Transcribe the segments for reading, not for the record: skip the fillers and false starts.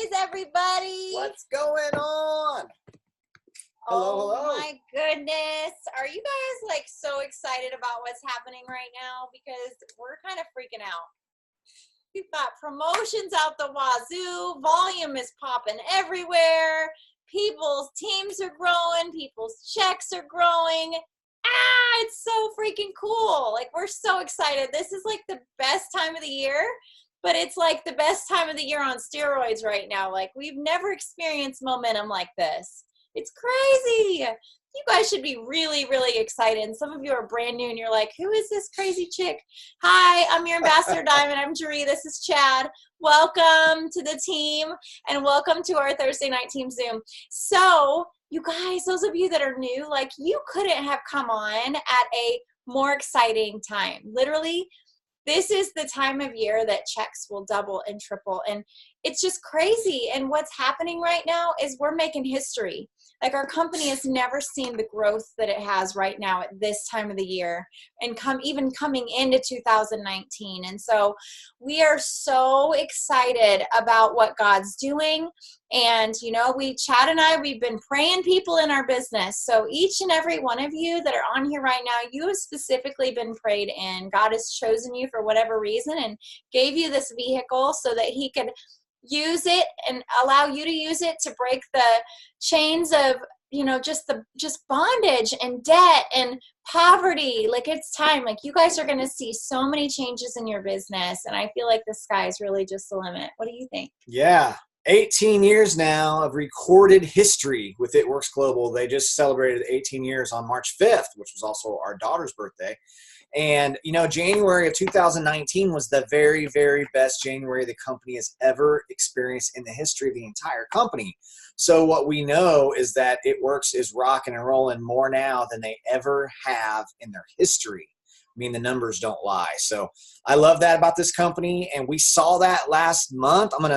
holidays, everybody. What's going on? Hello, hello. Oh my goodness. Are you guys like so excited about what's happening right now? Because we're kind of freaking out. We've got promotions out the wazoo. Volume is popping everywhere. People's teams are growing. People's checks are growing. It's so freaking cool. Like, we're so excited. This is like the best time of the year, but it's like the best time of the year on steroids right now. Like, we've never experienced momentum like this. It's crazy. You guys should be really, really excited. And some of you are brand new and you're like, who is this crazy chick? Hi, I'm your Ambassador Diamond. I'm Jeree. This is Chad. Welcome to the team and welcome to our Thursday night team Zoom. So you guys, those of you that are new, like, you couldn't have come on at a more exciting time. Literally, this is the time of year that checks will double and triple. And it's just crazy. And what's happening right now is we're making history. Like, our company has never seen the growth that it has right now at this time of the year, and even coming into 2019. And so we are so excited about what God's doing. And, you know, Chad and I, we've been praying people in our business. So each and every one of you that are on here right now, you have specifically been prayed in. God has chosen you for whatever reason and gave you this vehicle so that he could use it and allow you to use it to break the chains of, you know, just bondage and debt and poverty. Like, it's time. Like, you guys are going to see so many changes in your business, and I feel like the sky is really just the limit. What do you think? Yeah, 18 years now of recorded history with It Works Global. They just celebrated 18 years on March 5th, which was also our daughter's birthday. And, you know, January of 2019 was the very, very best January the company has ever experienced in the history of the entire company. So what we know is that It Works is rocking and rolling more now than they ever have in their history. I mean, the numbers don't lie. So I love that about this company. And we saw that last month. I'm going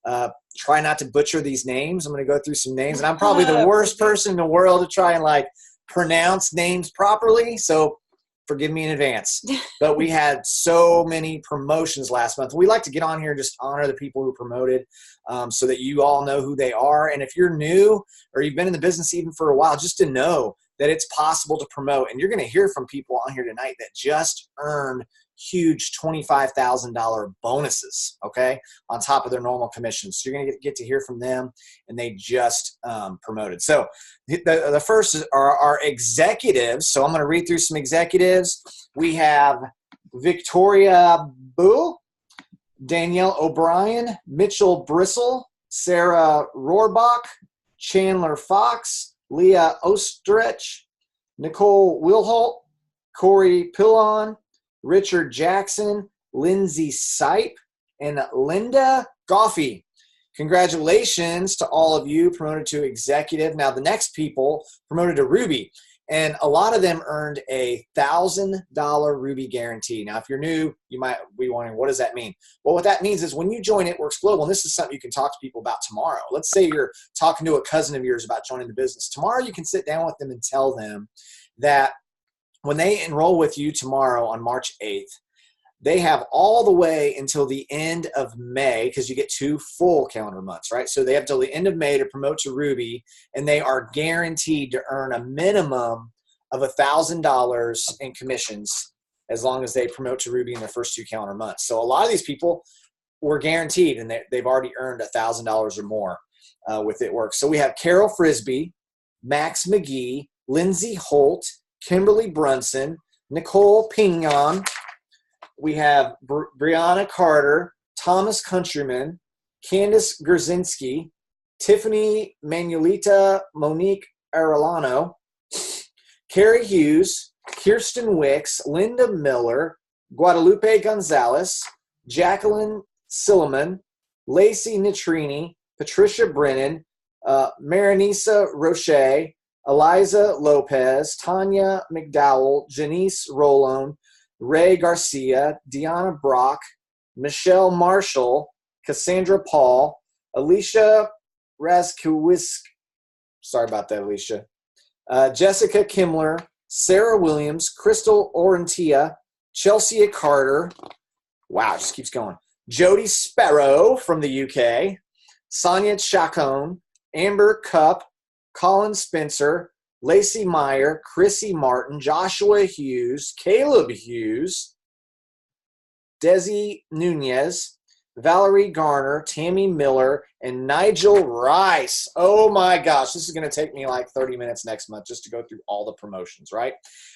to try not to butcher these names. I'm going to go through some names. And I'm probably the worst person in the world to try and, like, pronounce names properly. So forgive me in advance. But we had so many promotions last month. We like to get on here and just honor the people who promoted so that you all know who they are. And if you're new or you've been in the business even for a while, just to know that it's possible to promote. And you're going to hear from people on here tonight that just earned huge $25,000 bonuses, okay, on top of their normal commissions. So you're going to get to hear from them, and they just promoted. So the first are our executives. So I'm going to read through some executives. We have Victoria Boo, Danielle O'Brien, Mitchell Brissel, Sarah Rohrbach, Chandler Fox, Leah Ostrich, Nicole Wilholt, Corey Pillon, Richard Jackson, Lindsay Sipe, and Linda Goffey. Congratulations to all of you promoted to executive. Now, the next people promoted to Ruby, and a lot of them earned a $1,000 Ruby guarantee. Now, if you're new, you might be wondering, what does that mean? Well, what that means is when you join It Works Global, and this is something you can talk to people about tomorrow. Let's say you're talking to a cousin of yours about joining the business. Tomorrow, you can sit down with them and tell them that when they enroll with you tomorrow on March 8th, they have all the way until the end of May, because you get 2 full calendar months, right? So they have till the end of May to promote to Ruby, and they are guaranteed to earn a minimum of $1,000 in commissions as long as they promote to Ruby in their first 2 calendar months. So a lot of these people were guaranteed, and they've already earned $1,000 or more with It Works. So we have Carol Frisbee, Max McGee, Lindsay Holt, Kimberly Brunson, Nicole Pignon. We have Brianna Carter, Thomas Countryman, Candace Gerzinski, Tiffany Manuelita, Monique Arellano, Carrie Hughes, Kirsten Wicks, Linda Miller, Guadalupe Gonzalez, Jacqueline Silliman, Lacey Nitrini, Patricia Brennan, Marinisa Roche, Eliza Lopez, Tanya McDowell, Janice Rolone, Ray Garcia, Deanna Brock, Michelle Marshall, Cassandra Paul, Alicia Razkowisk, sorry about that, Alicia, Jessica Kimler, Sarah Williams, Crystal Orentia, Chelsea Carter, wow, it just keeps going, Jody Sparrow from the UK, Sonia Chacon, Amber Cup, Colin Spencer, Lacey Meyer, Chrissy Martin, Joshua Hughes, Caleb Hughes, Desi Nunez, Valerie Garner, Tammy Miller, and Nigel Rice. Oh my gosh, this is going to take me like 30 minutes next month just to go through all the promotions, right?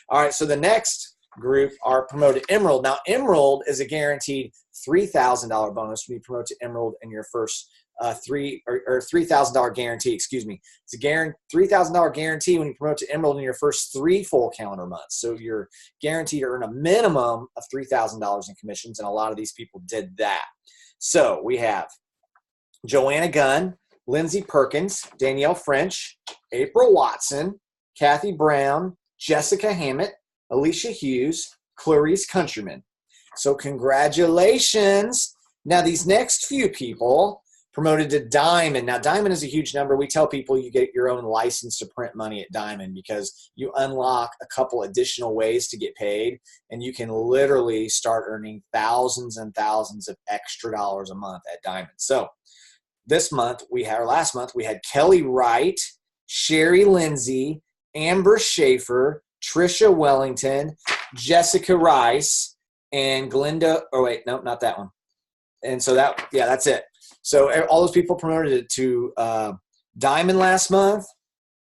All right, so the next group are promoted Emerald. Now, Emerald is a guaranteed $3,000 bonus when you promote to Emerald in your first $3,000 guarantee, excuse me. It's a $3,000 guarantee when you promote to Emerald in your first 3 full calendar months. So you're guaranteed to earn a minimum of $3,000 in commissions, and a lot of these people did that. So we have Joanna Gunn, Lindsay Perkins, Danielle French, April Watson, Kathy Brown, Jessica Hammett, Alicia Hughes, Clarice Countryman. So congratulations. Now these next few people promoted to Diamond. Now Diamond is a huge number. We tell people you get your own license to print money at Diamond because you unlock a couple additional ways to get paid, and you can literally start earning thousands and thousands of extra dollars a month at Diamond. So last month we had Kelly Wright, Sherry Lindsay, Amber Schaefer, Trisha Wellington, Jessica Rice, and Glinda. Oh wait, no, not that one. And so that's it. So all those people promoted to Diamond last month,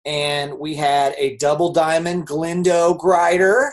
and we had a double diamond Glindo Grider,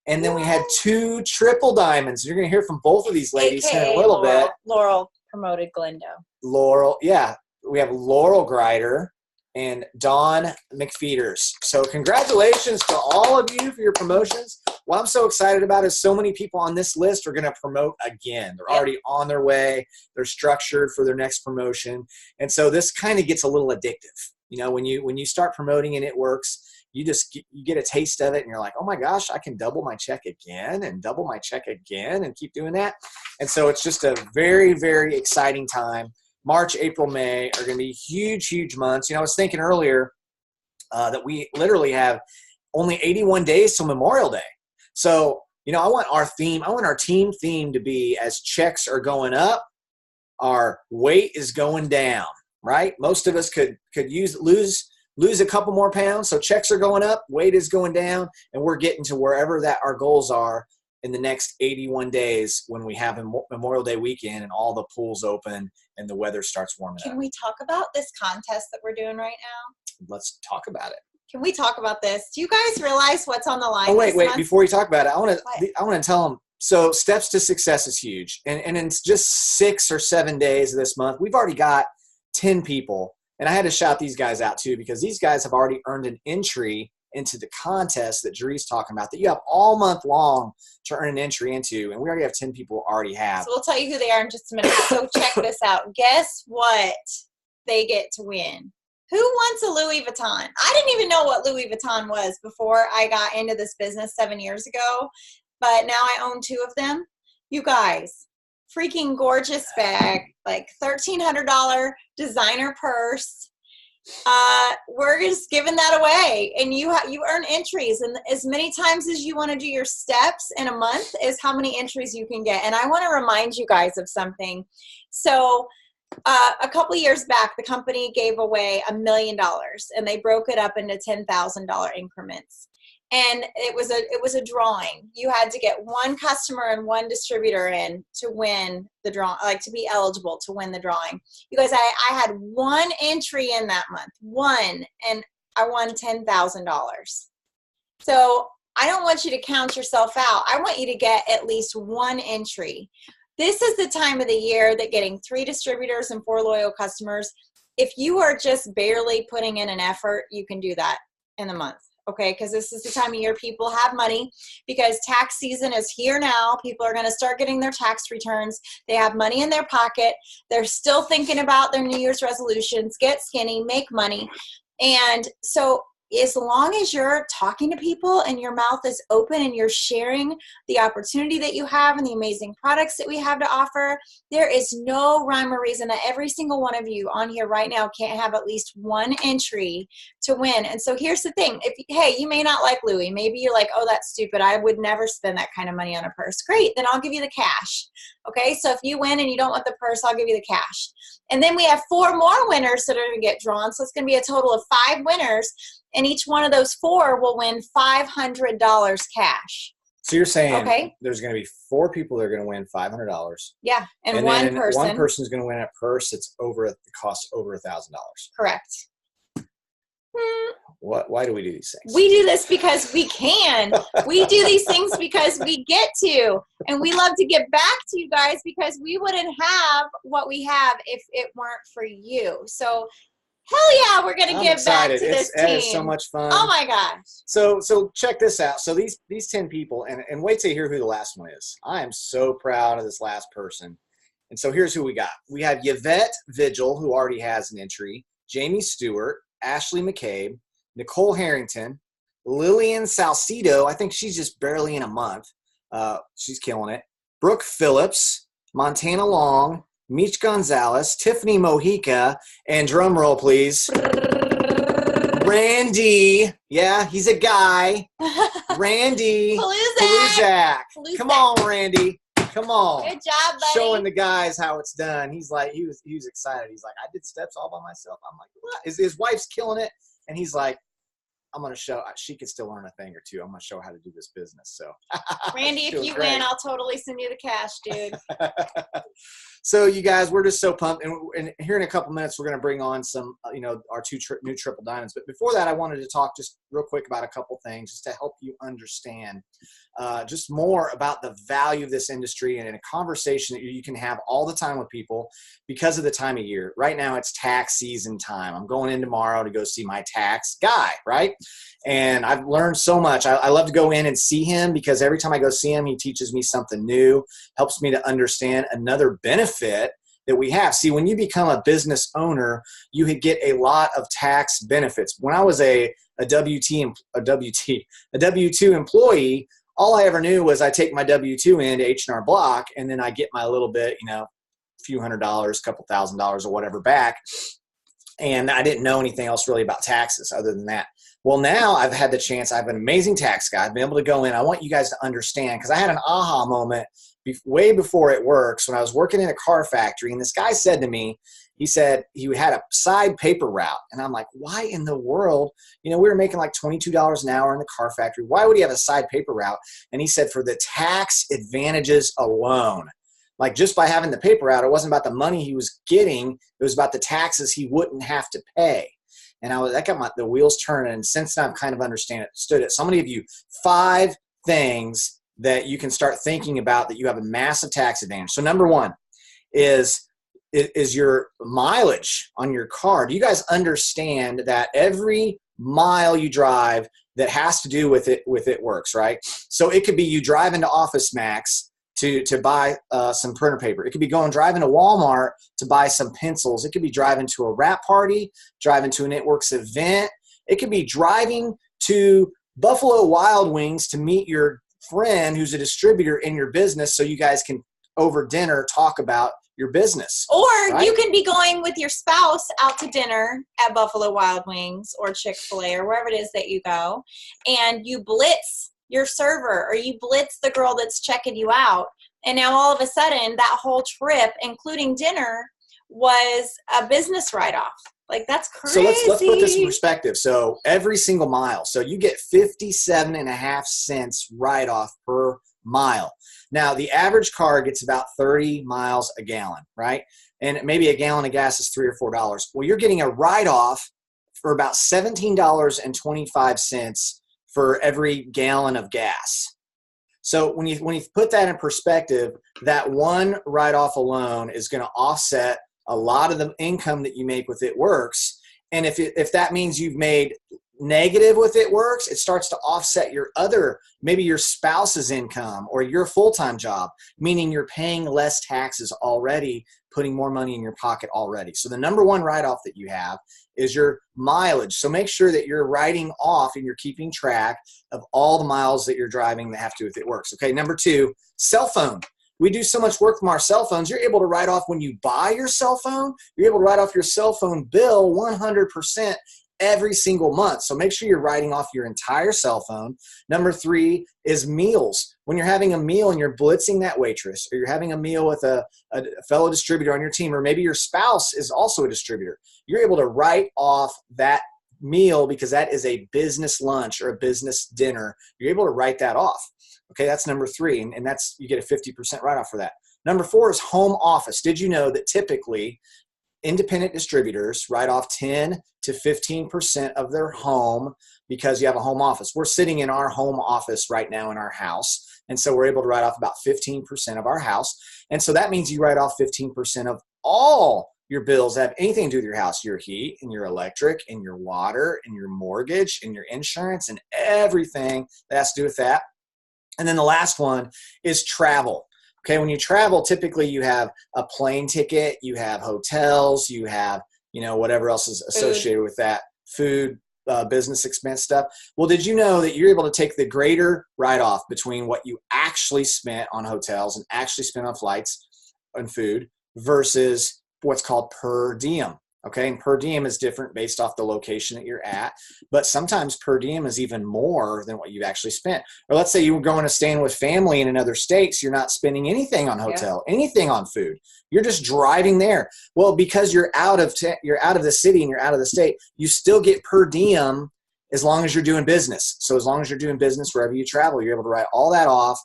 and then we had 2 triple diamonds. You're going to hear from both of these ladies here in a little bit. Laurel promoted Glindo. Laurel, yeah. We have Laurel Grider and Dawn McPheeters. So congratulations to all of you for your promotions. What I'm so excited about is so many people on this list are going to promote again. They're already on their way. They're structured for their next promotion. And so this kind of gets a little addictive. You know, when you start promoting and it works, you get a taste of it and you're like, oh my gosh, I can double my check again and double my check again and keep doing that. And so it's just a very, very exciting time. March, April, May are going to be huge, huge months. You know, I was thinking earlier that we literally have only 81 days till Memorial Day. So, you know, I want our team theme to be as checks are going up, our weight is going down, right? Most of us could lose a couple more pounds. So checks are going up, weight is going down, and we're getting to wherever that our goals are in the next 81 days when we have Memorial Day weekend and all the pools open and the weather starts warming up. Can we talk about this contest that we're doing right now? Let's talk about it. Can we talk about this? Do you guys realize what's on the line? Oh, wait. Before we talk about it, I want to tell them. So Steps to Success is huge. And in just 6 or 7 days of this month, we've already got 10 people. And I had to shout these guys out too, because these guys have already earned an entry into the contest that Dree's talking about that you have all month long to earn an entry into. And we already have 10 people already have. So we'll tell you who they are in just a minute. So check this out. Guess what they get to win? Who wants a Louis Vuitton? I didn't even know what Louis Vuitton was before I got into this business 7 years ago, but now I own 2 of them. You guys, freaking gorgeous bag, like $1,300 designer purse. We're just giving that away, and you earn entries, and as many times as you want to do your steps in a month is how many entries you can get. And I want to remind you guys of something. So a couple years back, the company gave away $1 million, and they broke it up into $10,000 increments. And it was a drawing. You had to get 1 customer and 1 distributor in to win the draw, like to be eligible to win the drawing. You guys, I had 1 entry in that month, 1, and I won $10,000. So I don't want you to count yourself out. I want you to get at least 1 entry. This is the time of the year that getting 3 distributors and 4 loyal customers, if you are just barely putting in an effort, you can do that in a month. Okay, because this is the time of year people have money, because tax season is here now. People are going to start getting their tax returns. They have money in their pocket. They're still thinking about their New Year's resolutions, get skinny, make money. And so as long as you're talking to people and your mouth is open and you're sharing the opportunity that you have and the amazing products that we have to offer, there is no rhyme or reason that every single one of you on here right now can't have at least 1 entry to win. And so here's the thing. Hey, you may not like Louis. Maybe you're like, oh, that's stupid. I would never spend that kind of money on a purse. Great. Then I'll give you the cash. Okay. So if you win and you don't want the purse, I'll give you the cash. And then we have 4 more winners that are going to get drawn. So it's going to be a total of 5 winners. And each one of those 4 will win $500 cash. So you're saying there's going to be 4 people that are going to win $500. Yeah. And one person. Person is going to win a purse that's the cost over $1,000. Correct. Why do we do these things? We do this because we can. We do these things because we get to. And we love to give back to you guys because we wouldn't have what we have if it weren't for you. So hell yeah, we're going to give back to this team. It is so much fun. Oh my gosh. So check this out. So these 10 people, and wait till you hear who the last one is. I am so proud of this last person. And so here's who we got. We have Yvette Vigil, who already has an entry, Jamie Stewart, Ashley McCabe, Nicole Harrington, Lillian Salcido. I think she's just barely in a month. She's killing it. Brooke Phillips, Montana Long, Meech Gonzalez, Tiffany Mojica, and drum roll, please. Randy. Yeah, he's a guy. Randy Paluzak. Come on, Randy. Come on. Good job, buddy. Showing the guys how it's done. He's like, he was excited. He's like, I did steps all by myself. I'm like, what? His wife's killing it. And he's like, I'm going to show, she could still learn a thing or two. I'm going to show her how to do this business. So Randy, if you win, I'll totally send you the cash, dude. So you guys, we're just so pumped. And here in a couple minutes, we're going to bring on some, our 2 new triple diamonds. But before that, I wanted to talk just real quick about a couple things just to help you understand just more about the value of this industry and in a conversation that you can have all the time with people because of the time of year. Right now, it's tax season time. I'm going in tomorrow to go see my tax guy, right? And I've learned so much. I love to go in and see him because every time I go see him, he teaches me something new, helps me to understand another benefit that we have. See, when you become a business owner, you get a lot of tax benefits. When I was a W-2 employee, all I ever knew was I take my W-2 in to H&R Block, and then I get my little bit, a few $100s, couple $1,000s or whatever back. And I didn't know anything else really about taxes other than that. Well, now I've had the chance. I have an amazing tax guy. I've been able to go in. I want you guys to understand because I had an aha moment way before it works when I was working in a car factory. And this guy said to me, he said he had a side paper route. And I'm like, why in the world? We were making like $22 an hour in the car factory. Why would he have a side paper route? And he said for the tax advantages alone. Like just by having the paper route, it wasn't about the money he was getting. It was about the taxes he wouldn't have to pay. And that got the wheels turning. And since then, I've kind of understood it. So I'm going to give you 5 things that you can start thinking about that you have a massive tax advantage. So number 1 is your mileage on your car. Do you guys understand that every mile you drive that has to do with it works, right? So it could be you driving to Office Max to buy some printer paper. It could be driving to Walmart to buy some pencils. It could be driving to a wrap party, driving to a Networks event. It could be driving to Buffalo Wild Wings to meet your friend who's a distributor in your business so you guys can, over dinner, talk about your business. Or right? You can be going with your spouse out to dinner at Buffalo Wild Wings or Chick-fil-A or wherever it is that you go, and you blitz your server or you blitz the girl that's checking you out. And now all of a sudden that whole trip, including dinner, was a business write-off. Like that's crazy. So let's put this in perspective. So every single mile, so you get 57.5 cents write-off per mile. Now the average car gets about 30 miles a gallon, right? And maybe a gallon of gas is $3 or $4. Well, you're getting a write-off for about $17.25 for every gallon of gas. So when you put that in perspective, that one write-off alone is going to offset a lot of the income that you make with It Works. And if that means you've made negative with It Works, it starts to offset your other, maybe your spouse's income or your full-time job, meaning you're paying less taxes already, putting more money in your pocket already. So the number 1 write-off that you have is your mileage. So make sure that you're writing off and you're keeping track of all the miles that you're driving that have to do with It Works. Okay, number 2, cell phone. We do so much work from our cell phones. You're able to write off when you buy your cell phone. You're able to write off your cell phone bill 100% every single month. So make sure you're writing off your entire cell phone. Number 3 is meals. When you're having a meal and you're blitzing that waitress, or you're having a meal with a fellow distributor on your team, or maybe your spouse is also a distributor, you're able to write off that meal because that is a business lunch or a business dinner. You're able to write that off. Okay, that's number 3, and that's, you get a 50% write-off for that. Number 4 is home office. Did you know that typically independent distributors write off 10 to 15% of their home because you have a home office? We're sitting in our home office right now in our house, and so we're able to write off about 15% of our house. And so that means you write off 15% of all your bills that have anything to do with your house, your heat and your electric and your water and your mortgage and your insurance and everything that has to do with that. And then the last one is travel. Okay, when you travel, typically you have a plane ticket, you have hotels, you have, whatever else is associated with that, food, business expense stuff. Well, did you know that you're able to take the greater write-off between what you actually spent on hotels and actually spent on flights and food versus what's called per diem? Okay, and per diem is different based off the location that you're at, but sometimes per diem is even more than what you've actually spent. Or let's say you were going to staying with family in another state, so you're not spending anything on hotel, anything on food. You're just driving there. Well, because you're out of the city and you're out of the state, you still get per diem as long as you're doing business. So as long as you're doing business wherever you travel, you're able to write all that off.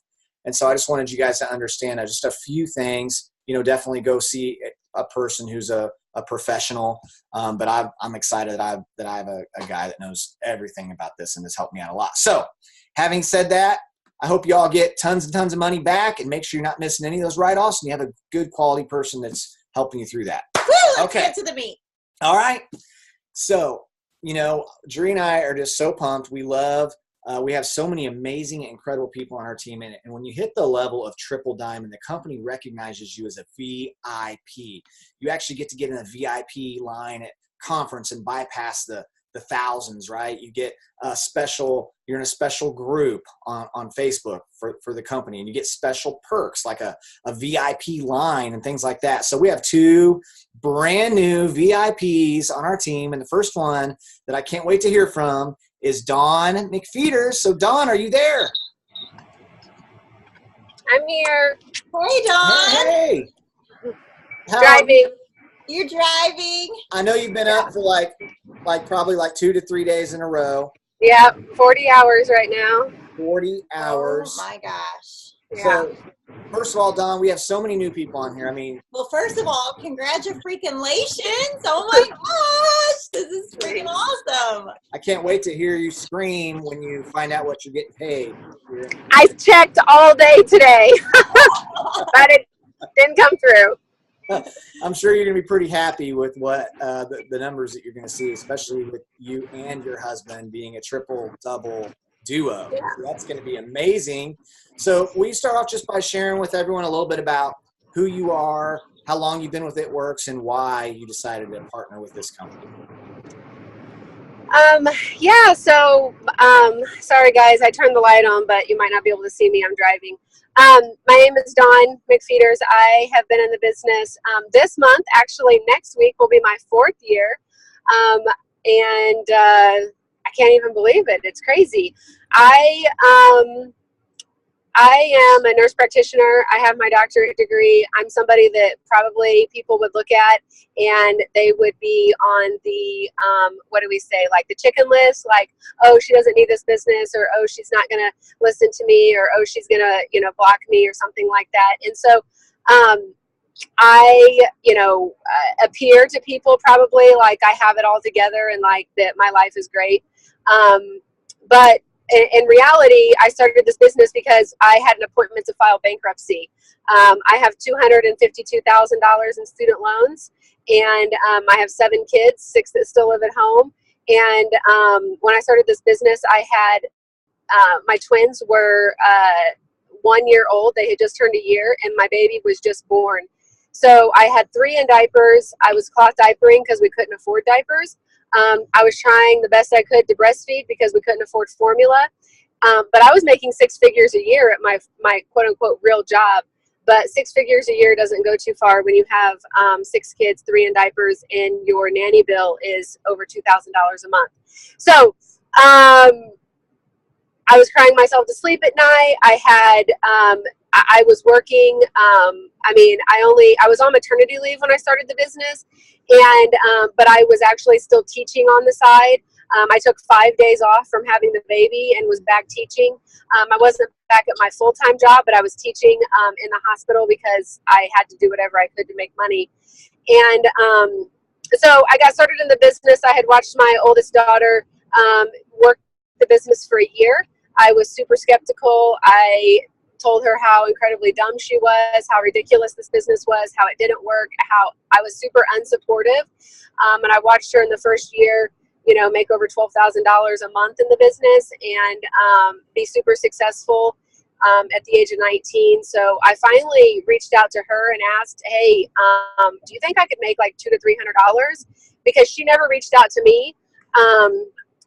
And so I just wanted you guys to understand just a few things. Definitely go see a person who's a professional, but I'm excited that I have a guy that knows everything about this and has helped me out a lot. So having said that, I hope you all get tons and tons of money back, and make sure you're not missing any of those write-offs, and you have a good quality person that's helping you through that. Woo, let's get to the meat. All right. So, Dree and I are just so pumped. We have so many amazing, incredible people on our team. And when you hit the level of triple diamond, the company recognizes you as a VIP. You actually get to get in a VIP line at conference and bypass the thousands, right? You get you're in a special group on Facebook for the company, and you get special perks like a VIP line and things like that. So we have 2 brand new VIPs on our team. And the first one that I can't wait to hear from is Dawn McPheeters. So Dawn, are you there? I'm here. Hey, Dawn. Hey. Driving. You're driving. I know you've been up for probably 2 to 3 days in a row. Yeah, 40 hours right now. 40 hours. Oh my gosh. Yeah. So first of all, Dawn, we have so many new people on here. Well, first of all, congratulations. Oh my gosh. This is freaking awesome. I can't wait to hear you scream when you find out what you're getting paid. I checked all day today, but it didn't come through. I'm sure you're going to be pretty happy with what the numbers that you're going to see, especially with you and your husband being a triple-double duo. Yeah. So that's going to be amazing. So will you start off just by sharing with everyone a little bit about who you are, how long you've been with It Works, and why you decided to partner with this company? Yeah, so sorry guys, I turned the light on, but you might not be able to see me. I'm driving. My name is Dawn McPheeters. I have been in the business this month. Actually, next week will be my 4th year. And I can't even believe it. It's crazy. I am a nurse practitioner. I have my doctorate degree. I'm somebody that probably people would look at and they would be on the, what do we say, like the chicken list, like, oh, she doesn't need this business, or, oh, she's not going to listen to me, or, oh, she's going to, block me or something like that. And so I, appear to people probably like I have it all together and like that my life is great. But in reality, I started this business because I had an appointment to file bankruptcy. I have $252,000 in student loans, and I have 7 kids, 6 that still live at home. And when I started this business, I had my twins were 1 year old. They had just turned a year, and my baby was just born. So I had 3 in diapers. I was cloth diapering because we couldn't afford diapers. I was trying the best I could to breastfeed because we couldn't afford formula. But I was making 6 figures a year at my quote unquote real job. But 6 figures a year doesn't go too far when you have 6 kids, 3 in diapers, and your nanny bill is over $2,000 a month. So I was crying myself to sleep at night. I was working. I was on maternity leave when I started the business, and but I was actually still teaching on the side. I took 5 days off from having the baby and was back teaching. I wasn't back at my full-time job, but I was teaching in the hospital because I had to do whatever I could to make money. And so I got started in the business. I had watched my oldest daughter work the business for a year. I was super skeptical. I told her how incredibly dumb she was, how ridiculous this business was, how it didn't work, how I was super unsupportive. And I watched her in the first year, make over $12,000 a month in the business and be super successful at the age of 19. So I finally reached out to her and asked, hey, do you think I could make like $200 to $300? Because she never reached out to me.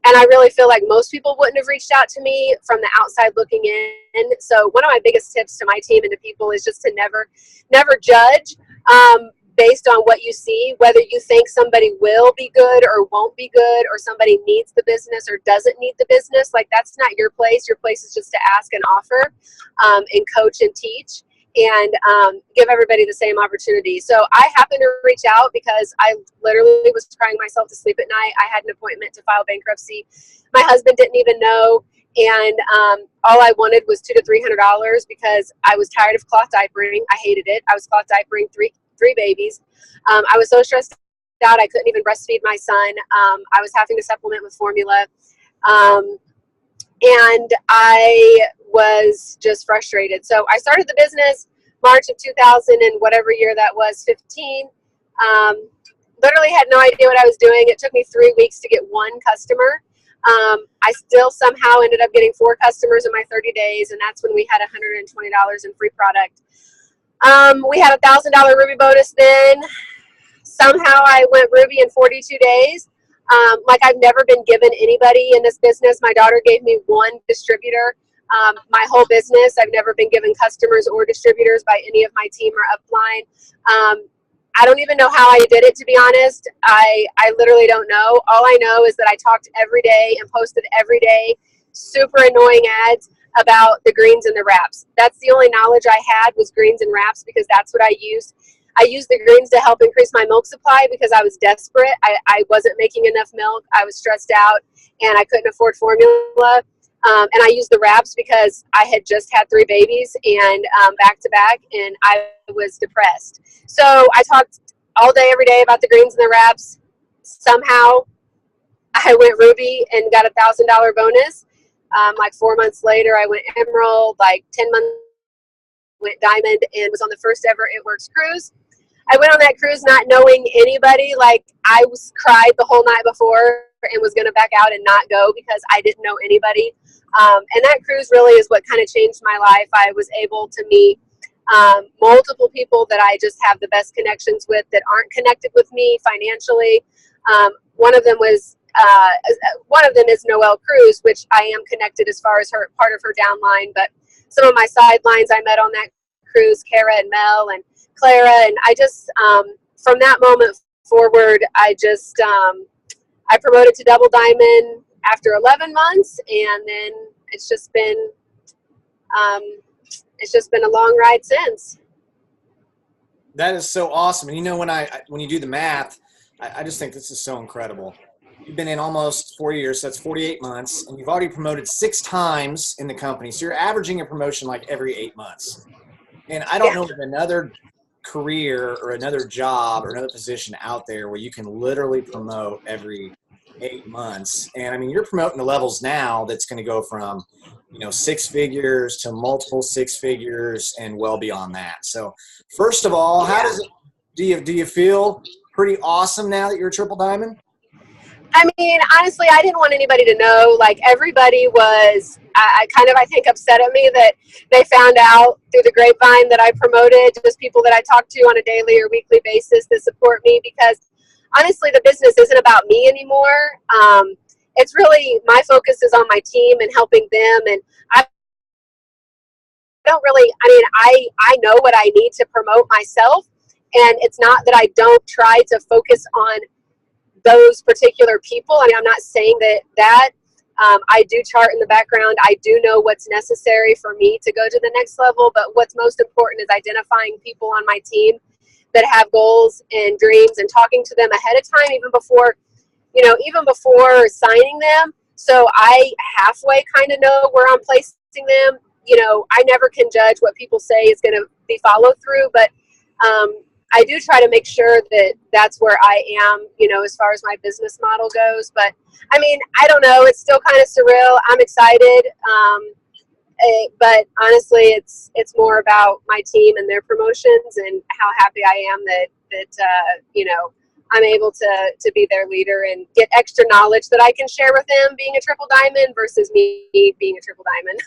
And I really feel like most people wouldn't have reached out to me from the outside looking in. So one of my biggest tips to my team and to people is just to never judge based on what you see, whether you think somebody will be good or won't be good, or somebody needs the business or doesn't need the business. Like, that's not your place. Your place is just to ask and offer and coach and teach and give everybody the same opportunity. So I happened to reach out because I literally was crying myself to sleep at night. I had an appointment to file bankruptcy. My husband didn't even know. And all I wanted was $200 to $300 because I was tired of cloth diapering. I hated it. I was cloth diapering three babies. I was so stressed out I couldn't even breastfeed my son. I was having to supplement with formula. And I was just frustrated. So I started the business March of 2000 and whatever year that was, 15. Literally had no idea what I was doing. It took me 3 weeks to get one customer. I still somehow ended up getting 4 customers in my 30 days, and that's when we had $120 in free product. We had a $1,000 Ruby bonus then. Somehow I went Ruby in 42 days. Like I've never been given anybody in this business. My daughter gave me one distributor. My whole business, I've never been given customers or distributors by any of my team or upline. I don't even know how I did it, to be honest. I literally don't know. All I know is that I talked every day and posted every day super annoying ads about the greens and the wraps. That's the only knowledge I had, was greens and wraps, because that's what I used. I used the greens to help increase my milk supply because I was desperate. I wasn't making enough milk. I was stressed out and I couldn't afford formula. And I used the wraps because I had just had 3 babies and back to back, and I was depressed. So I talked all day, every day about the greens and the wraps. Somehow I went Ruby and got a $1,000 bonus. Like 4 months later, I went Emerald. Like 10 months, went Diamond, and was on the first ever It Works cruise. I went on that cruise not knowing anybody. Like, I cried the whole night before and was going to back out and not go because I didn't know anybody. And that cruise really is what kind of changed my life. I was able to meet multiple people that I just have the best connections with that aren't connected with me financially. One of them is Noelle Cruz, which I am connected as far as her part of her downline. But some of my sidelines I met on that cruise, Kara and Mel and Clara, and I just from that moment forward, I promoted to Double Diamond after 11 months, and then it's just been a long ride since. That is so awesome. And when you do the math, I just think this is so incredible. You've been in almost 4 years, so that's 48 months, and you've already promoted 6 times in the company. So you're averaging a promotion like every 8 months. And I don't know of another career or another job or another position out there where you can literally promote every 8 months. And I mean, you're promoting the levels now that's going to go from 6 figures to multiple 6 figures and well beyond that. So first of all, how does it, do you feel pretty awesome now that you're a triple diamond? I mean, honestly, I didn't want anybody to know. Like, everybody was I think upset at me that they found out through the grapevine that I promoted, just people that I talk to on a daily or weekly basis that support me, because honestly, the business isn't about me anymore. It's really, my focus is on my team and helping them. And I don't really, I know what I need to promote myself. And it's not that I don't try to focus on those particular people. I mean, I'm not saying that I do chart in the background. I do know what's necessary for me to go to the next level. But what's most important is identifying people on my team that have goals and dreams and talking to them ahead of time, even before signing them. So I halfway kind of know where I'm placing them. I never can judge what people say is going to be follow through, but I do try to make sure that that's where I am, as far as my business model goes. But I mean, I don't know. It's still kind of surreal. I'm excited. But honestly, it's more about my team and their promotions and how happy I am that I'm able to be their leader and get extra knowledge that I can share with them being a triple diamond versus me being a triple diamond.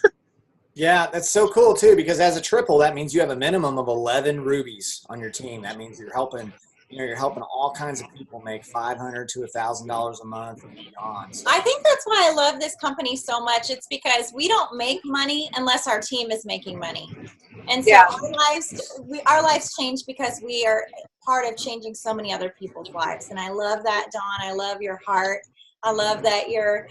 Yeah, that's so cool too, because as a triple, that means you have a minimum of 11 rubies on your team. That means you're helping all kinds of people make $500 to $1,000 a month and beyond. So. I think that's why I love this company so much. It's because we don't make money unless our team is making money. And so our lives change because we are part of changing so many other people's lives. And I love that, Dawn. I love your heart. I love that you're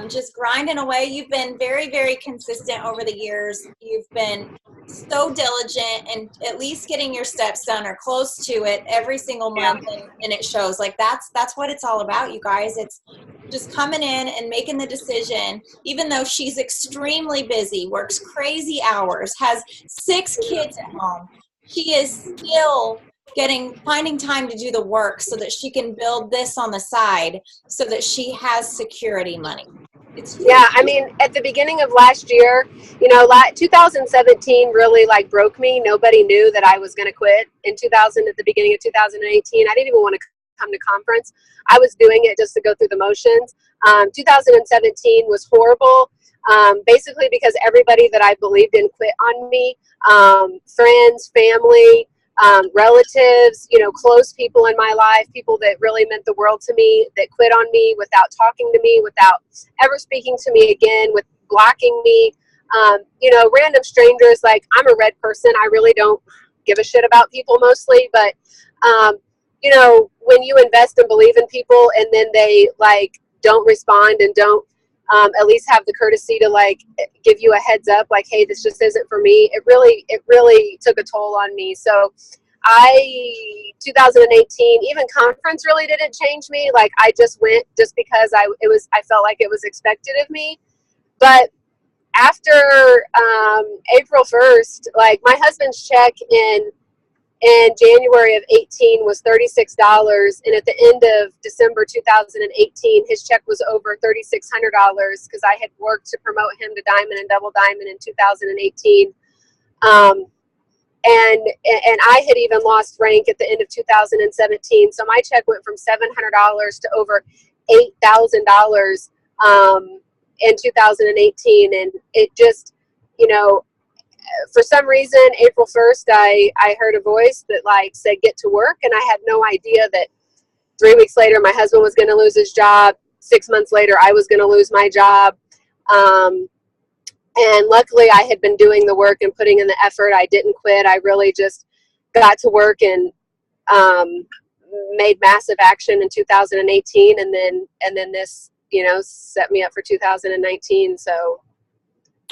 just grinding away. You've been very, very consistent over the years. You've been so diligent and at least getting your steps done or close to it every single month. And it shows. Like that's what it's all about, you guys. It's just coming in and making the decision, even though she's extremely busy, works crazy hours, has 6 kids at home. She is still finding time to do the work so that she can build this on the side so that she has security money. I mean, at the beginning of last year, 2017 really broke me. Nobody knew that I was going to quit at the beginning of 2018. I didn't even want to come to conference. I was doing it just to go through the motions. 2017 was horrible. Basically because everybody that I believed in quit on me, friends, family, relatives, close people in my life, people that really meant the world to me, that quit on me without talking to me, without ever speaking to me again, with blocking me. Random strangers. I'm a red person. I really don't give a shit about people mostly, but when you invest and believe in people and then they don't respond and don't at least have the courtesy to give you a heads up, hey, this just isn't for me. It really took a toll on me. So 2018, even conference really didn't change me. I just went just because I felt like it was expected of me. But after April 1st, my husband's check in January of 18 was $36, and at the end of December 2018, his check was over $3,600 because I had worked to promote him to Diamond and Double Diamond in 2018. And I had even lost rank at the end of 2017, so my check went from $700 to over $8,000 in 2018, and it just, for some reason, April 1st, I heard a voice that said, get to work. And I had no idea that 3 weeks later, my husband was going to lose his job. 6 months later, I was going to lose my job. And luckily I had been doing the work and putting in the effort. I didn't quit. I really just got to work and made massive action in 2018. And then this, set me up for 2019. So.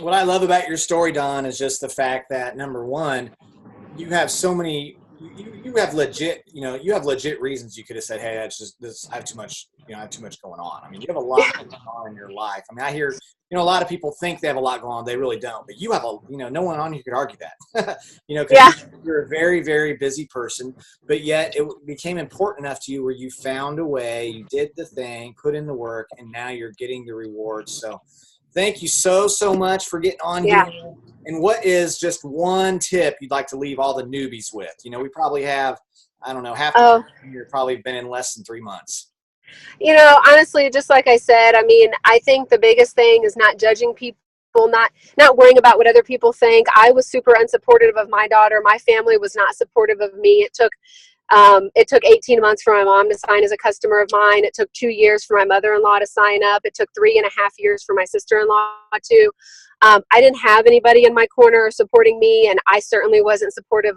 What I love about your story, Dawn, is just the fact that, number one, you have so many, you have legit reasons you could have said, hey, that's just this, I have too much going on. I mean, you have a lot going on in your life. I mean, I hear, a lot of people think they have a lot going on. They really don't, but you have no one on you could argue that, because you're a very, very busy person, but yet it became important enough to you where you found a way, you did the thing, put in the work, and now you're getting the rewards. So thank you so much for getting on here. And what is just one tip you'd like to leave all the newbies with? We probably have, I don't know, half the time here probably been in less than 3 months. Honestly, just like I said, I mean, I think the biggest thing is not judging people, not worrying about what other people think. I was super unsupportive of my daughter. My family was not supportive of me. It took It took 18 months for my mom to sign as a customer of mine. It took 2 years for my mother-in-law to sign up. It took 3.5 years for my sister-in-law to. I didn't have anybody in my corner supporting me, and I certainly wasn't supportive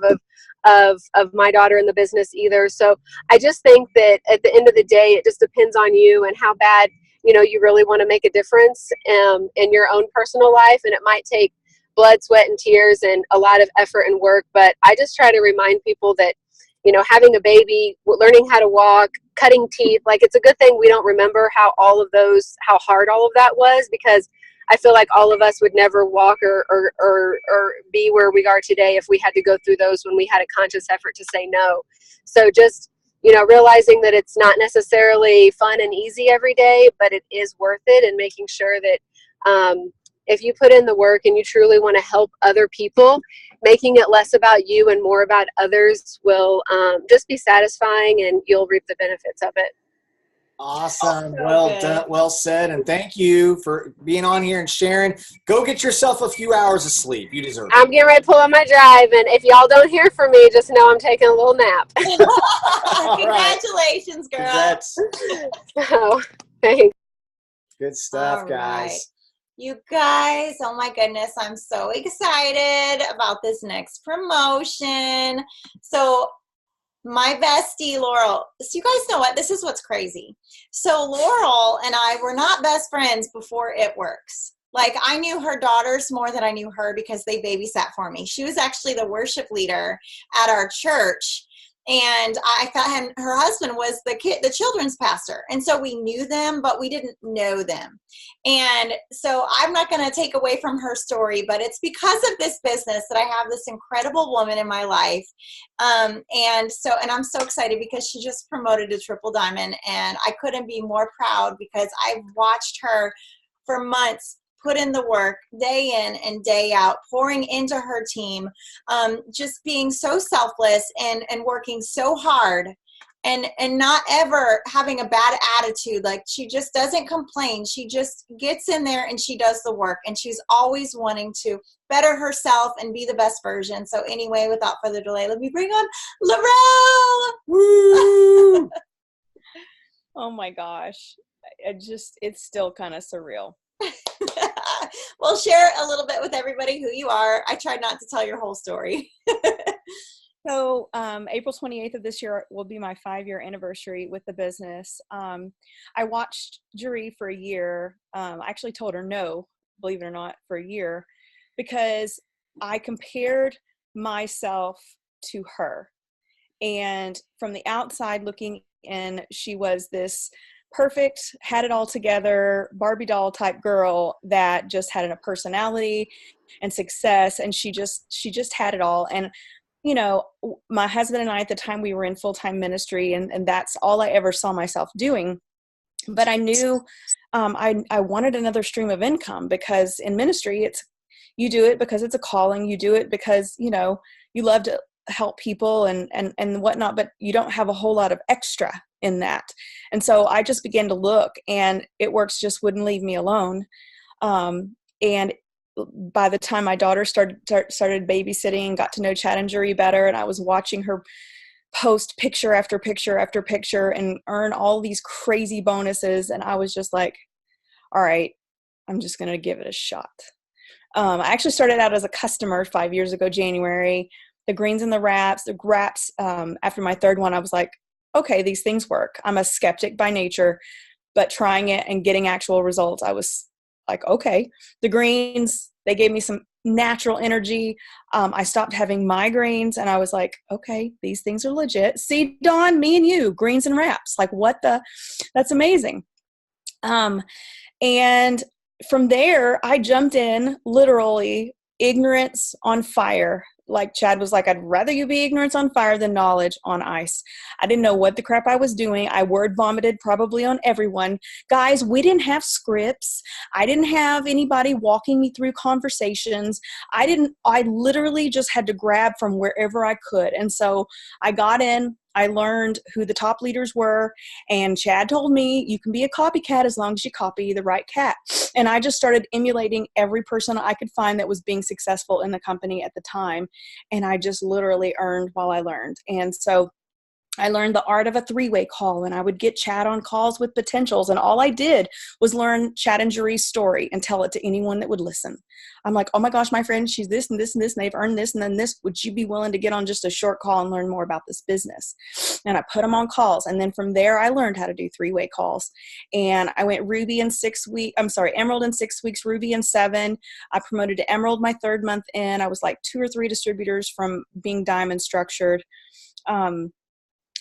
of my daughter in the business either. So I just think that at the end of the day, it just depends on you and how bad, you really want to make a difference in your own personal life. And it might take blood, sweat, and tears and a lot of effort and work. But I just try to remind people that, having a baby, learning how to walk, cutting teeth, like it's a good thing we don't remember how hard all of that was, because I feel like all of us would never walk or be where we are today if we had to go through those when we had a conscious effort to say no. So just, realizing that it's not necessarily fun and easy every day, but it is worth it, and making sure that if you put in the work and you truly want to help other people, making it less about you and more about others will just be satisfying, and you'll reap the benefits of it. Awesome. Well done. Well said. And thank you for being on here and sharing. Go get yourself a few hours of sleep. You deserve it. I'm getting ready to pull on my drive, and if y'all don't hear from me, just know I'm taking a little nap. Congratulations, girl. Congrats. So, thanks. Good stuff, All guys. right. You guys, oh my goodness, I'm so excited about this next promotion. So my bestie, Laurel, so you guys know what? This is what's crazy. So Laurel and I were not best friends before It Works. Like, I knew her daughters more than I knew her because they babysat for me. She was actually the worship leader at our church. And I thought her husband was the children's pastor. And so we knew them, but we didn't know them. And so I'm not going to take away from her story, but it's because of this business that I have this incredible woman in my life. And I'm so excited because she just promoted to Triple Diamond, and I couldn't be more proud because I've watched her for months put in the work day in and day out, pouring into her team, just being so selfless and working so hard, and not ever having a bad attitude. Like, she just doesn't complain. She just gets in there and she does the work, and she's always wanting to better herself and be the best version. So anyway, without further delay, let me bring on Laurel. Woo! Oh my gosh. It's still kind of surreal. Well, share a little bit with everybody who you are. I tried not to tell your whole story. So April 28th of this year will be my 5-year anniversary with the business. I watched Jeree for a year. I actually told her no, believe it or not, for a year, because I compared myself to her. And from the outside looking in, she was this perfect, had it all together, Barbie doll type girl that just had a personality and success, and she just had it all. And my husband and I at the time, we were in full-time ministry, and that's all I ever saw myself doing. But I knew I wanted another stream of income, because in ministry, you do it because it's a calling. You do it because you love to help people and whatnot, but you don't have a whole lot of extra in that. And so I just began to look, and It Works just wouldn't leave me alone. And by the time my daughter started babysitting, got to know Chad and Jeree better, and I was watching her post picture after picture after picture and earn all these crazy bonuses, and I was just like, all right, I'm just going to give it a shot. I actually started out as a customer 5 years ago, January. The greens and the wraps, after my third one, I was like, okay, these things work. I'm a skeptic by nature, but trying it and getting actual results, I was like, okay. The greens, they gave me some natural energy. I stopped having migraines, and I was like, okay, these things are legit. See, Dawn, me and you, greens and wraps, like that's amazing. And from there, I jumped in, literally ignorance on fire. Like Chad was like, I'd rather you be ignorance on fire than knowledge on ice. I didn't know what the crap I was doing. I word vomited probably on everyone. Guys, we didn't have scripts. I didn't have anybody walking me through conversations. I literally just had to grab from wherever I could. And so I got in. I learned who the top leaders were, and Chad told me, you can be a copycat as long as you copy the right cat. And I just started emulating every person I could find that was being successful in the company at the time. And I just literally earned while I learned. And so I learned the art of a three-way call, and I would get Chad on calls with potentials. And all I did was learn Chad and Jerie's story and tell it to anyone that would listen. I'm like, oh my gosh, my friend, she's this and this and this, and they've earned this and then this. Would you be willing to get on just a short call and learn more about this business? And I put them on calls. And then from there, I learned how to do three-way calls. And I went Emerald in 6 weeks, Ruby in 7. I promoted to Emerald my 3rd month in. I was like 2 or 3 distributors from being diamond structured.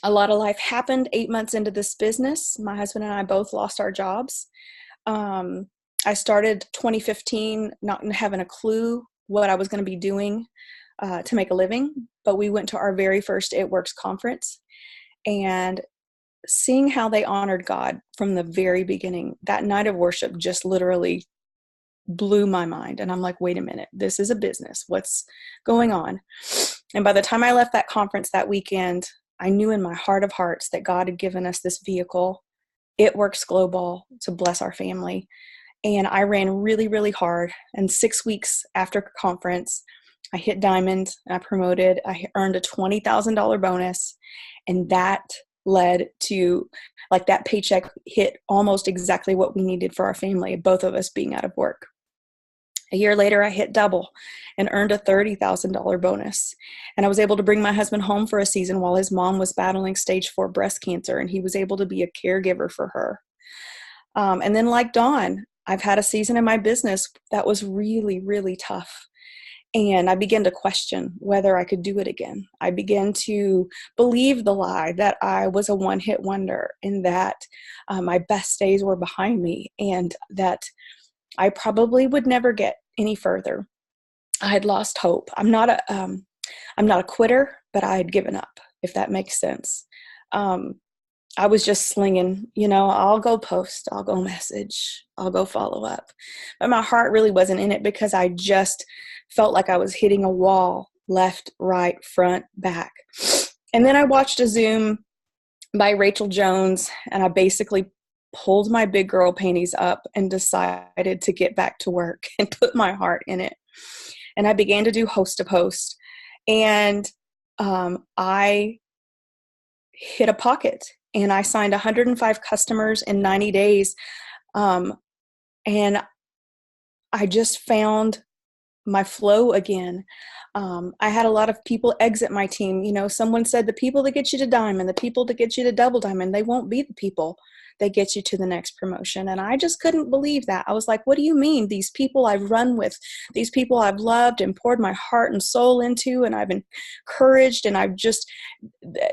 A lot of life happened 8 months into this business. My husband and I both lost our jobs. I started 2015 not having a clue what I was going to be doing to make a living, but we went to our very first It Works conference, and seeing how they honored God from the very beginning, that night of worship just literally blew my mind. And I'm like, wait a minute, this is a business. What's going on? And by the time I left that conference that weekend, I knew in my heart of hearts that God had given us this vehicle, It Works Global, to bless our family. And I ran really, really hard. And 6 weeks after conference, I hit diamond, and I promoted. I earned a $20,000 bonus. And that led to, like, that paycheck hit almost exactly what we needed for our family, both of us being out of work. A year later, I hit double and earned a $30,000 bonus. And I was able to bring my husband home for a season while his mom was battling stage 4 breast cancer, and he was able to be a caregiver for her. And then, like Dawn, I've had a season in my business that was really, really tough. And I began to question whether I could do it again. I began to believe the lie that I was a one-hit wonder, and that my best days were behind me, and that I probably would never get any further. I had lost hope. I'm not a quitter, but I had given up, if that makes sense. I was just slinging, I'll go post, I'll go message, I'll go follow up. But my heart really wasn't in it, because I just felt like I was hitting a wall, left, right, front, back. And then I watched a Zoom by Rachel Jones, and I basically pulled my big girl panties up and decided to get back to work and put my heart in it. And I began to do host to post. And I hit a pocket, and I signed 105 customers in 90 days. And I just found my flow again. I had a lot of people exit my team. Someone said the people that get you to diamond, the people that get you to double diamond, they won't be the people that get you to the next promotion. And I just couldn't believe that. I was like, what do you mean? These people I've run with, these people I've loved and poured my heart and soul into, and I've encouraged, and I've just,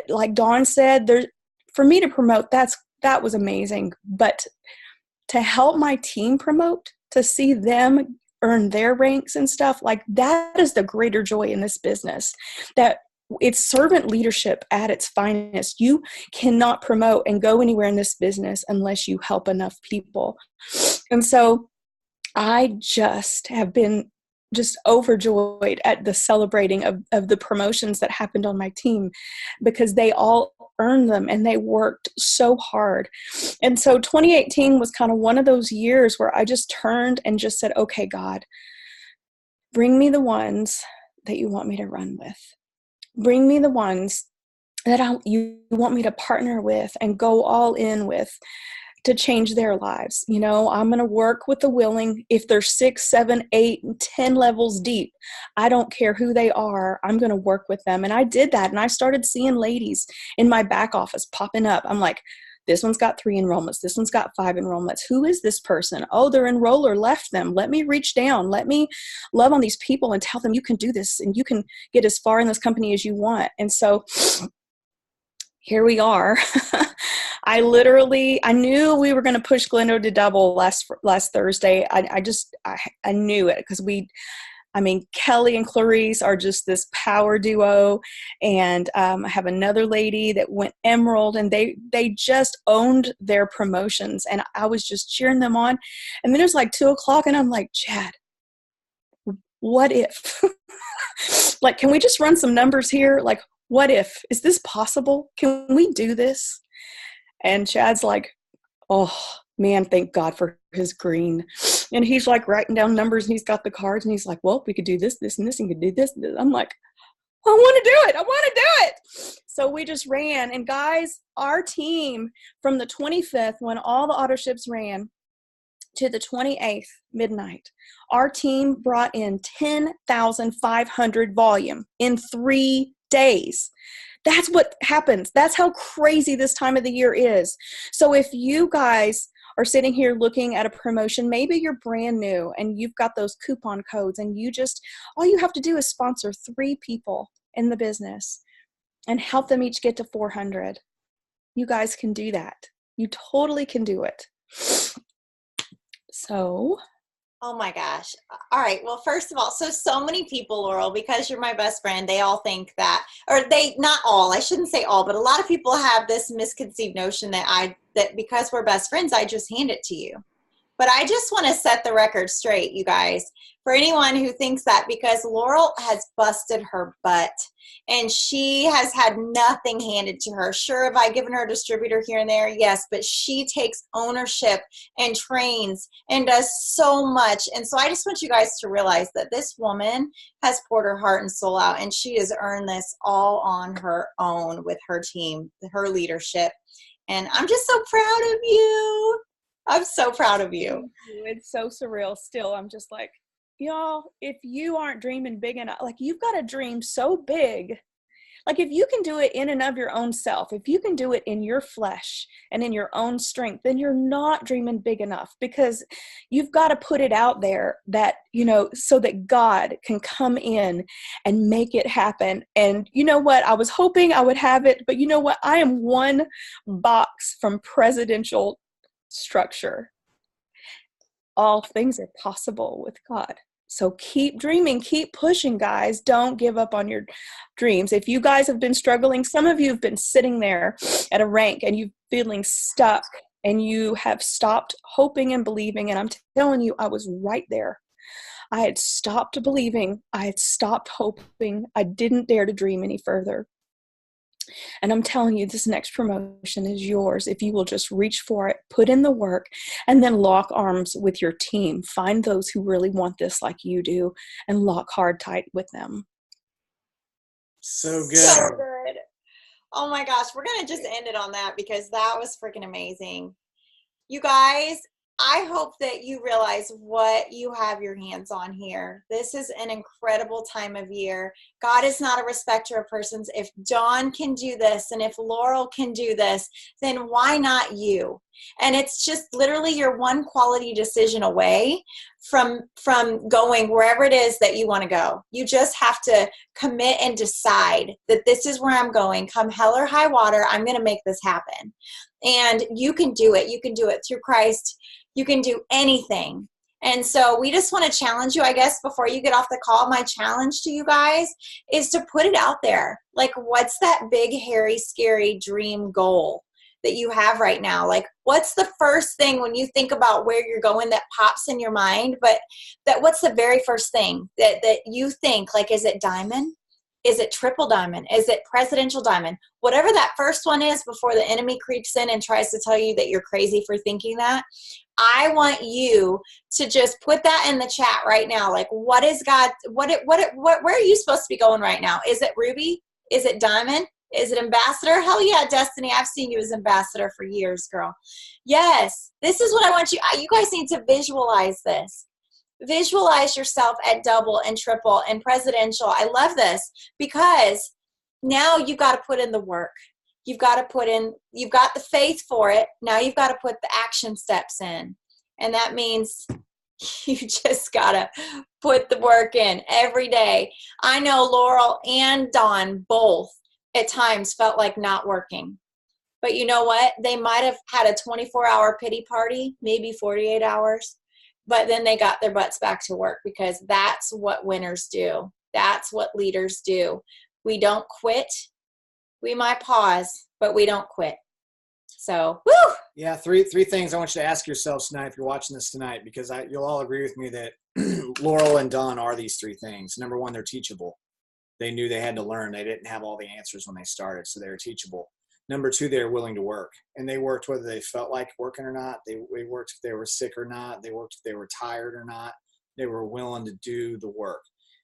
like Dawn said, for me to promote, that was amazing. But to help my team promote, to see them earn their ranks and stuff, like, that is the greater joy in this business. That it's servant leadership at its finest. You cannot promote and go anywhere in this business unless you help enough people. And so I just have been just overjoyed at the celebrating of the promotions that happened on my team, because they all earned them and they worked so hard. And so 2018 was kind of one of those years where I just turned and just said, okay, God, bring me the ones that you want me to run with. Bring me the ones that you want me to partner with and go all in with, to change their lives. I'm going to work with the willing. If they're 6, 7, 8, 10 levels deep, I don't care who they are. I'm going to work with them. And I did that. And I started seeing ladies in my back office popping up. I'm like, this one's got 3 enrollments. This one's got 5 enrollments. Who is this person? Oh, their enroller left them. Let me reach down. Let me love on these people and tell them you can do this and you can get as far in this company as you want. And so here we are. I knew we were going to push Glendo to double last Thursday. I knew it, because Kelly and Clarice are just this power duo. And I have another lady that went Emerald, and they just owned their promotions. And I was just cheering them on. And then it was like 2:00, and I'm like, Chad, what if? Like, can we just run some numbers here? Like, what if? Is this possible? Can we do this? And Chad's like, oh, man, thank God for his green. And he's like writing down numbers, and he's got the cards, and he's like, well, we could do this, this, and this, and we could do this. I'm like, I want to do it. I want to do it. So we just ran. And guys, our team from the 25th, when all the auto ships ran, to the 28th midnight, our team brought in 10,500 volume in 3 days. That's what happens. That's how crazy this time of the year is. So if you guys are sitting here looking at a promotion, maybe you're brand new and you've got those coupon codes and all you have to do is sponsor 3 people in the business and help them each get to 400. You guys can do that. You totally can do it. So, oh my gosh. All right. Well, first of all, so many people, Laurel, because you're my best friend, they all think that, or not all, I shouldn't say all, but a lot of people have this misconceived notion that because we're best friends, I just hand it to you. But I just want to set the record straight, you guys, for anyone who thinks that, because Laurel has busted her butt and she has had nothing handed to her. Sure, have I given her a distributor here and there? Yes, but she takes ownership and trains and does so much. And so I just want you guys to realize that this woman has poured her heart and soul out, and she has earned this all on her own with her team, her leadership. And I'm just so proud of you. I'm so proud of you. It's so surreal still. I'm just like, y'all, if you aren't dreaming big enough, like you've got to dream so big. Like if you can do it in and of your own self, if you can do it in your flesh and in your own strength, then you're not dreaming big enough, because you've got to put it out there that, so that God can come in and make it happen. And you know what? I was hoping I would have it, but you know what? I am one box from presidential structure. All things are possible with God. So keep dreaming, keep pushing, guys. Don't give up on your dreams. If you guys have been struggling, some of you have been sitting there at a rank and you're feeling stuck and you have stopped hoping and believing. And I'm telling you, I was right there. I had stopped believing. I had stopped hoping. I didn't dare to dream any further. And I'm telling you, this next promotion is yours if you will just reach for it, put in the work, and then lock arms with your team. Find those who really want this like you do and lock hard tight with them. So good. So good. Oh my gosh, we're going to just end it on that because that was freaking amazing. You guys, I hope that you realize what you have your hands on here. This is an incredible time of year. God is not a respecter of persons. If Dawn can do this and if Laurel can do this, then why not you? And it's just literally you're one quality decision away from going wherever it is that you want to go. You just have to commit and decide that this is where I'm going. Come hell or high water, I'm going to make this happen. And you can do it. You can do it through Christ. You can do anything. And so we just want to challenge you, I guess, before you get off the call, my challenge to you guys is to put it out there. Like, what's that big, hairy, scary dream goal that you have right now? Like, what's the first thing when you think about where you're going that pops in your mind? But what's the very first thing that you think? Like, is it diamond? Is it triple diamond? Is it presidential diamond? Whatever that first one is before the enemy creeps in and tries to tell you that you're crazy for thinking that, I want you to just put that in the chat right now. Like, what is God, where are you supposed to be going right now? Is it ruby? Is it diamond? Is it ambassador? Hell yeah, Destiny. I've seen you as ambassador for years, girl. Yes, this is what I want you guys need to visualize this. Visualize yourself at double and triple and presidential. I love this because now you've got to put in the work. You've got the faith for it. Now you've got to put the action steps in. And that means you just got to put the work in every day. I know Laurel and Dawn both at times felt like not working. But you know what? They might have had a 24-hour pity party, maybe 48 hours. But then they got their butts back to work because that's what winners do. That's what leaders do. We don't quit. We might pause, but we don't quit. So, woo! Yeah, three things I want you to ask yourselves tonight if you're watching this tonight, because you'll all agree with me that Laurel and Dawn are these 3 things. Number 1, they're teachable. They knew they had to learn. They didn't have all the answers when they started, so they were teachable. Number 2, they're willing to work, and they worked whether they felt like working or not. They worked if they were sick or not. They worked if they were tired or not. They were willing to do the work.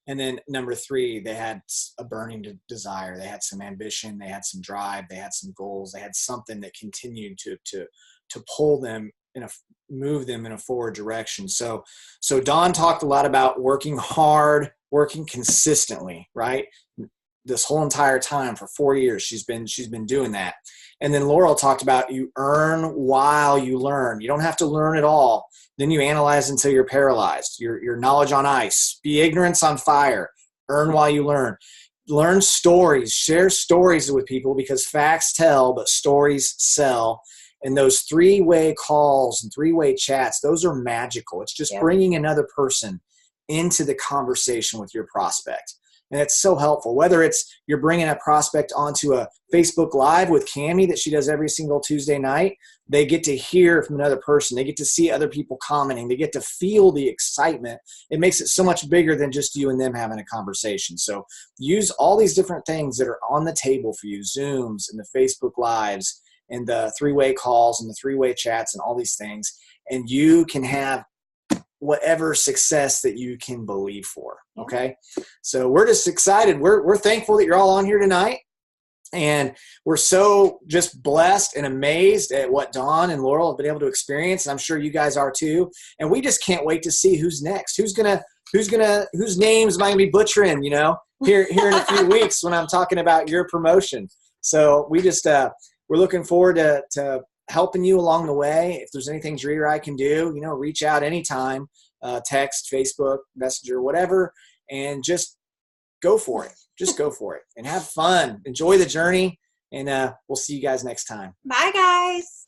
And then number 3, they had a burning desire. They had some ambition. They had some drive. They had some goals. They had something that continued to pull them move them in a forward direction. So Dawn talked a lot about working hard, working consistently, right? This whole entire time for 4 years, she's been doing that. And then Laurel talked about you earn while you learn. You don't have to learn it all. Then you analyze until you're paralyzed. Your knowledge on ice. Be ignorance on fire. Earn while you learn. Learn stories. Share stories with people because facts tell, but stories sell. And those 3-way calls and 3-way chats, those are magical. It's just bringing another person into the conversation with your prospect. And it's so helpful, whether it's you're bringing a prospect onto a Facebook Live with Cammie that she does every single Tuesday night. They get to hear from another person. They get to see other people commenting. They get to feel the excitement. It makes it so much bigger than just you and them having a conversation. So use all these different things that are on the table for you, Zooms and the Facebook Lives and the 3-way calls and the 3-way chats and all these things. And you can have whatever success that you can believe for. Okay. So we're just excited. We're thankful that you're all on here tonight. And we're so just blessed and amazed at what Dawn and Laurel have been able to experience. And I'm sure you guys are too. And we just can't wait to see who's next. Whose names am I gonna be butchering, here in a few weeks when I'm talking about your promotion. So we just, we're looking forward to helping you along the way. If there's anything Jerry or I can do, reach out anytime, text, Facebook, Messenger, whatever, and just go for it. Just go for it and have fun. Enjoy the journey, and we'll see you guys next time. Bye, guys.